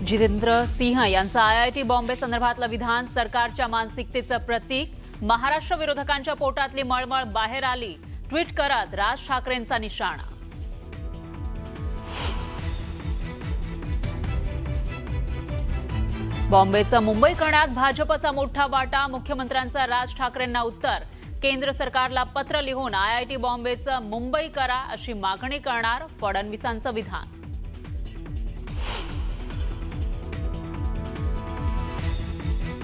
जितेंद्र सिंह यांचं IIT बॉम्बे संदर्भातलं विधान सरकारच्या मानसिकतेचं प्रतीक। महाराष्ट्र विरोधकांच्या पोटातली मळमळ बाहेर आली, ट्विट करत राज ठाकरेंचा निशाणा। बॉम्बेचं मुंबई करण्यात भाजपचा मोठा वाटा, मुख्यमंत्र्यांचा राज ठाकरेंना उत्तर। केंद्र सरकारला पत्र लिहून IIT बॉम्बेचं मुंबई करा अशी मागणी करणार फडणवीसांचं विधान।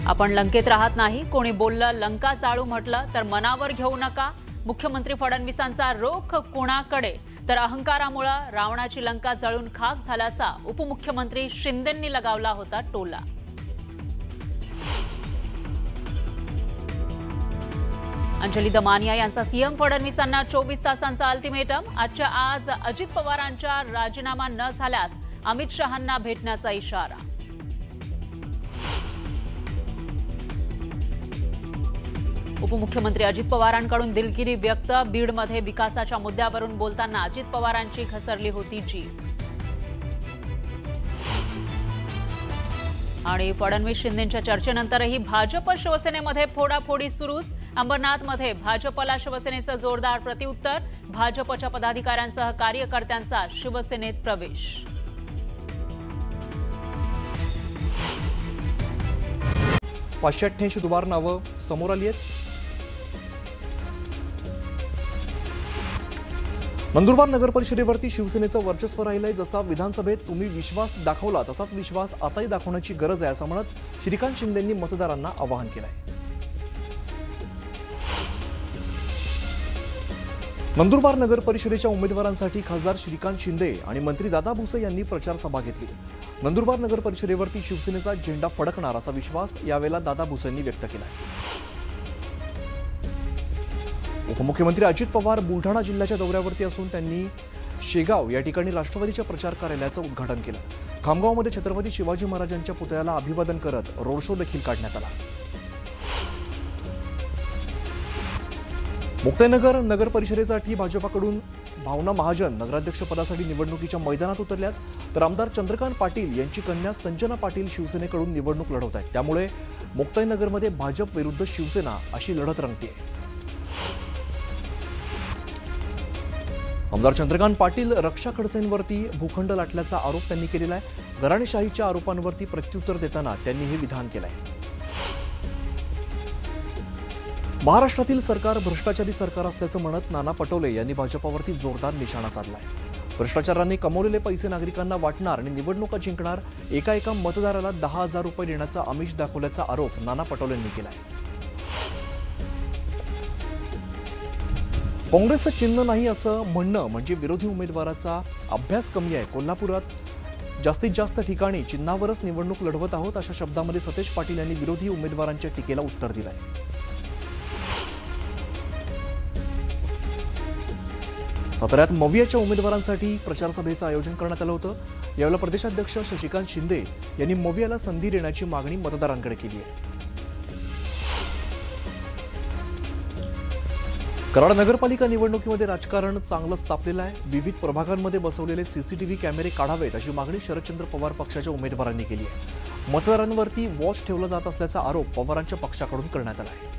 आपण लंकेत राहत नाही, कोणी बोललं लंका जाळू म्हटलं तर मनावर घेऊ नका। मुख्यमंत्री फडणवीसांचा रोख कुणाकडे तर अहंकारामुळे रावणाची लंका जळून खाक झाल्याचा उपमुख्यमंत्री शिंदेंनी लगावला होता टोला। अंजली दमानिया यांचा सीएम फडणवीसांना 24 तासांचा अल्टिमेटम। आजच्या आज अजित पवारांचा राजीनामा न झाल्यास अमित शहांना भेटण्याचा इशारा। उपमुख्यमंत्री अजित पवारांकडून दिलगिरी व्यक्त, बीडमध्ये विकासाच्या मुद्द्यावरून बोलताना अजित पवारांची घसरली होती जीभ। आणि फडणवीस शिंदेंच्या चर्चेनंतरही भाजप शिवसेनेमध्ये फोडाफोडी सुरूच। अंबरनाथमध्ये भाजपला शिवसेनेचं जोरदार प्रत्युत्तर, भाजपच्या पदाधिकाऱ्यांसह कार्यकर्त्यांचा शिवसेनेत प्रवेश। 588 दुबार नावं समोर आली आहेत। नंदुरबार नगर परिषदेवरती शिवसेनेचं वर्चस्व राहिलंय। जसा विधानसभेत तुम्ही विश्वास दाखवला तसाच विश्वास आताही दाखवण्याची गरज आहे असं म्हणत श्रीकांत शिंदेंनी मतदारांना आवाहन केलंय। नंदुरबार नगर परिषदेच्या उमेदवारांसाठी खासदार श्रीकांत शिंदे आणि मंत्री दादा भुसे यांनी प्रचार सभा घेतली। नंदुरबार नगर परिषदेवरती शिवसेनेचा झेंडा फडकणार असा विश्वास यावेळेला दादा भुसेंनी व्यक्त केलाय। उपमुख्यमंत्री अजित पवार बुलढाणा जिल्ह्याच्या दौऱ्यावरती असून त्यांनी शेगाव या ठिकाणी राष्ट्रवादीच्या प्रचार कार्यालयाचं उद्घाटन केलं। खामगावमध्ये छत्रपती शिवाजी महाराजांच्या पुतळ्याला अभिवादन करत रोड शो देखील काढण्यात आला। मुक्ताईनगर नगर परिषदेसाठी भाजपाकडून भावना महाजन नगराध्यक्षपदासाठी निवडणुकीच्या मैदानात उतरल्यात, तर आमदार चंद्रकांत पाटील यांची कन्या संजना पाटील शिवसेनेकडून निवडणूक लढवत आहेत। त्यामुळे मुक्ताईनगरमध्ये भाजप विरुद्ध शिवसेना अशी लढत रंगतेय। आमदार चंद्रकांत पाटील रक्षा खडसेंवरती भूखंड लाटल्याचा आरोप त्यांनी केलेला आहे। घराणेशाहीच्या आरोपांवरती प्रत्युत्तर देताना त्यांनी हे विधान केलंय। महाराष्ट्रातील सरकार भ्रष्टाचारी सरकार असल्याचं म्हणत नाना पटोले यांनी भाजपावरती जोरदार निशाणा साधलाय। भ्रष्टाचारांनी कमवलेले पैसे नागरिकांना वाटणार आणि निवडणुका जिंकणार, एका मतदाराला 10,000 रुपये देण्याचा आमिष दाखवल्याचा आरोप नाना पटोलेंनी केलाय। काँग्रेसचं चिन्ह नाही असं म्हणणं म्हणजे विरोधी उमेदवाराचा अभ्यास कमी आहे। कोल्हापुरात जास्तीत जास्त ठिकाणी चिन्हावरच निवडणूक लढवत आहोत अशा शब्दांमध्ये सतेज पाटील यांनी विरोधी उमेदवारांच्या टीकेला उत्तर दिलंय। साताऱ्यात मवियाच्या उमेदवारांसाठी प्रचार सभेचं आयोजन करण्यात आलं होतं। यावेळेला प्रदेशाध्यक्ष शशिकांत शिंदे यांनी मवियाला संधी देण्याची मागणी मतदारांकडे केली आहे। कराड नगरपालिका निवडणुकीमध्ये राजकारण चांगलंच तापलेलं आहे। विविध प्रभागांमध्ये बसवलेले CCTV कॅमेरे काढावेत अशी मागणी शरदचंद्र पवार पक्षाच्या उमेदवारांनी केली आहे। मतदारांवरती वॉच ठेवला जात असल्याचा आरोप पवारांच्या पक्षाकडून करण्यात आला आहे।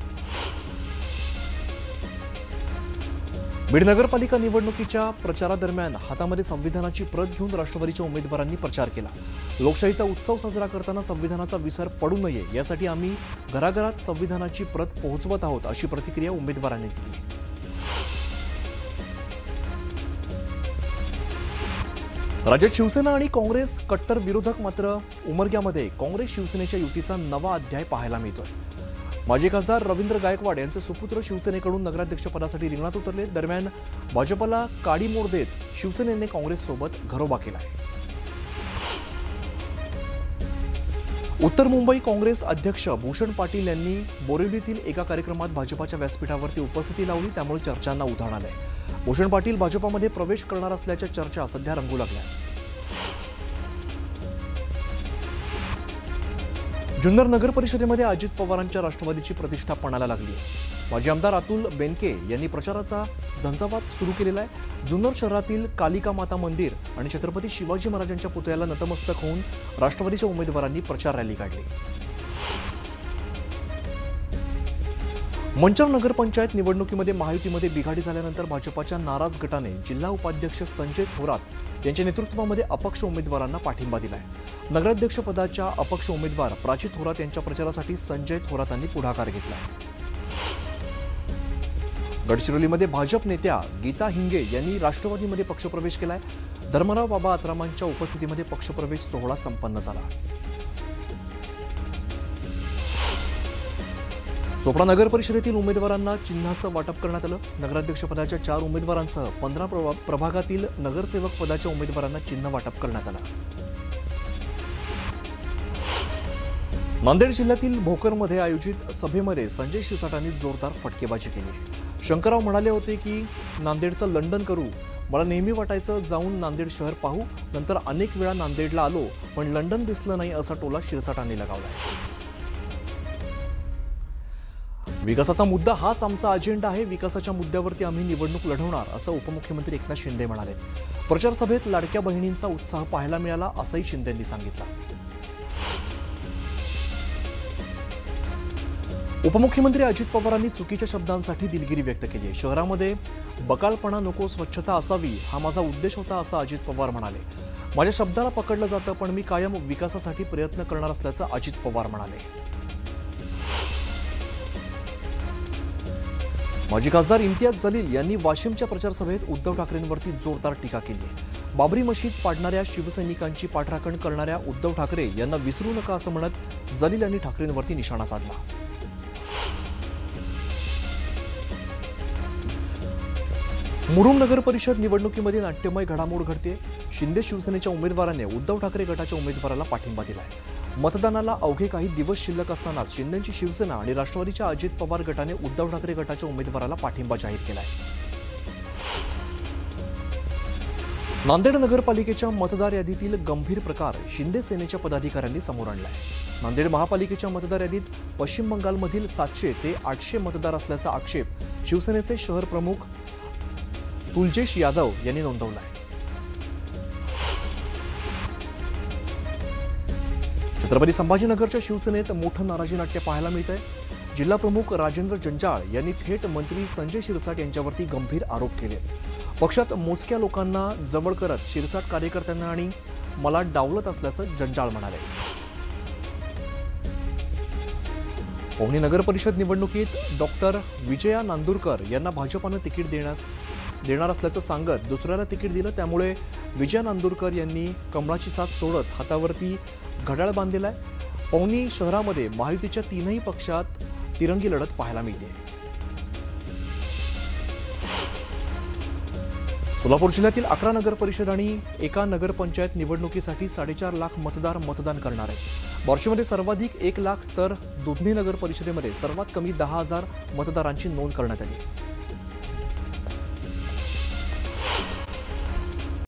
बीड नगरपालिका निवडणुकीच्या प्रचारादरम्यान हातामध्ये संविधानाची प्रत घेऊन राष्ट्रवादीच्या उमेदवारांनी प्रचार केला। लोकशाहीचा उत्सव साजरा करताना संविधानाचा विसर पडू नये यासाठी आम्ही घराघरात संविधानाची प्रत पोहोचवत आहोत अशी प्रतिक्रिया उमेदवारांनी दिली। राज्यात शिवसेना आणि काँग्रेस कट्टर विरोधक मात्र उमरग्यामध्ये काँग्रेस शिवसेनेच्या युतीचा नवा अध्याय पाहायला मिळतोय। माजी खासदार रवींद्र गायकवाड यांचे सुपुत्र शिवसेनेकडून नगराध्यक्षपदासाठी रिंगणात उतरले। दरम्यान भाजपला काडी मोड देत शिवसेनेने काँग्रेससोबत घरोबा केलाय। उत्तर मुंबई काँग्रेस अध्यक्ष भूषण पाटील यांनी बोरिवलीतील एका कार्यक्रमात भाजपच्या व्यासपीठावरती उपस्थिती लावली, त्यामुळे चर्चांना उधाण आलंय। भूषण पाटील भाजपमध्ये प्रवेश करणार असल्याच्या चर्चा सध्या रंगू लागल्या। जुन्नर नगर परिषदेमध्ये अजित पवारांच्या राष्ट्रवादीची प्रतिष्ठा पणाला लागली आहे। माजी आमदार अतुल बेनके यांनी प्रचाराचा झंझावात सुरू केलेला आहे। जुन्नर शहरातील कालिका माता मंदिर आणि छत्रपती शिवाजी महाराजांच्या पुतळ्याला नतमस्तक होऊन राष्ट्रवादीच्या उमेदवारांनी प्रचार रॅली काढली। मंचर नगरपंचायत निवडणुकीमध्ये महायुतीमध्ये बिघाडी झाल्यानंतर भाजपाच्या नाराज गटाने जिल्हा उपाध्यक्ष संजय थोरात यांच्या नेतृत्वामध्ये अपक्ष उमेदवारांना पाठिंबा दिलाय। नगराध्यक्षपदाच्या अपक्ष उमेदवार प्राची थोरात यांच्या प्रचारासाठी संजय थोरातांनी पुढाकार घेतलाय। गडचिरोलीमध्ये भाजप नेत्या गीता हिंगे यांनी राष्ट्रवादीमध्ये पक्षप्रवेश केलाय। धर्मराव बाबा आत्रामांच्या उपस्थितीमध्ये पक्षप्रवेश सोहळा संपन्न झाला। चोपडा नगर परिषदेतील उमेदवारांना चिन्हाचं वाटप करण्यात आलं। नगराध्यक्षपदाच्या 4 उमेदवारांसह 15 प्रभागातील नगरसेवक पदाच्या उमेदवारांना चिन्ह वाटप करण्यात आलं। नांदेड जिल्ह्यातील भोकरमध्ये आयोजित सभेमध्ये संजय शिरसाटांनी जोरदार फटकेबाजी केली। शंकरराव म्हणाले होते की नांदेडचं लंडन करू, मला नेहमी वाटायचं जाऊन नांदेड शहर पाहू, नंतर अनेक वेळा नांदेडला आलो पण लंडन दिसलं नाही असा टोला शिरसाटांनी लगावलाय। विकासाचा मुद्दा हाच आमचा अजेंडा आहे, विकासाच्या मुद्द्यावरती आम्ही निवडणूक लढवणार असं उपमुख्यमंत्री एकनाथ शिंदे म्हणाले। प्रचार सभेत लाडक्या बहिणींचा उत्साह पाहायला मिळाला असंही शिंदेंनी सांगितलं। उपमुख्यमंत्री अजित पवारांनी चुकीच्या शब्दांसाठी दिलगिरी व्यक्त केली आहे। शहरामध्ये बकालपणा नको, स्वच्छता असावी हा माझा उद्देश होता असं अजित पवार म्हणाले। माझ्या शब्दाला पकडलं जातं पण मी कायम विकासासाठी प्रयत्न करणार असल्याचं अजित पवार म्हणाले। माजी खासदार इम्तियाज जलील यांनी वाशिमच्या प्रचार सभेत उद्धव ठाकरेंवरती जोरदार टीका केली आहे। बाबरी मशीद पाडणाऱ्या शिवसैनिकांची पाठराखण करणाऱ्या उद्धव ठाकरे यांना विसरू नका असं म्हणत जलील यांनी ठाकरेंवरती निशाणा साधला। मुरुम नगर परिषद निवडणुकीमध्ये नाट्यमय घडामोड घडते। शिंदे शिवसेनेच्या उमेदवाराने उद्धव ठाकरे गटाच्या उमेदवाराला पाठिंबा दिलाय। मतदानाला अवघे काही दिवस शिल्लक असतानाच शिंदेची शिवसेना आणि राष्ट्रवादीच्या अजित पवार गटाने उद्धव ठाकरे गटाच्या उमेदवाराला पाठिंबा जाहीर केलाय। नांदेड नगरपालिकेच्या मतदार यादीतील गंभीर प्रकार शिंदे सेनेच्या पदाधिकाऱ्यांनी समोर आणलाय। नांदेड महापालिकेच्या मतदार यादीत पश्चिम बंगालमधील 700 ते 800 मतदार असल्याचा आक्षेप शिवसेनेचे शहर प्रमुख तुलजेश यादव यांनी नोंदवला आहे। छत्रपती संभाजीनगरच्या शिवसेनेत मोठं नाराजी नाट्य पाहायला मिळतंय। जिल्हा प्रमुख राजेंद्र जंजाळ यांनी थेट मंत्री संजय शिरसाट यांच्यावरती गंभीर आरोप केले। पक्षात मोजक्या लोकांना जवळ करत शिरसाट कार्यकर्त्यांना आणि मला डावलत असल्याचं जंजाळ म्हणाले। पवनी नगर परिषद निवडणुकीत डॉक्टर विजया नांदुरकर यांना भाजपानं तिकीट देणार असल्याचं सांगत दुसऱ्याला तिकीट दिलं। त्यामुळे विजया नांदुरकर यांनी कमळाची साथ सोडत हातावरती घड्याळ बांधलेला आहे। पवनी शहरामध्ये महायुतीच्या 3ही पक्षात तिरंगी लढत पाहायला मिळते। सोलापूर जिल्ह्यातील 11 नगर परिषद आणि एका नगरपंचायत निवडणुकीसाठी 4.5 लाख मतदार मतदान करणार आहेत। बार्शीमध्ये सर्वाधिक 1 लाख तर दुधनी नगर परिषदेमध्ये सर्वात कमी 10,000 मतदारांची नोंद करण्यात आली।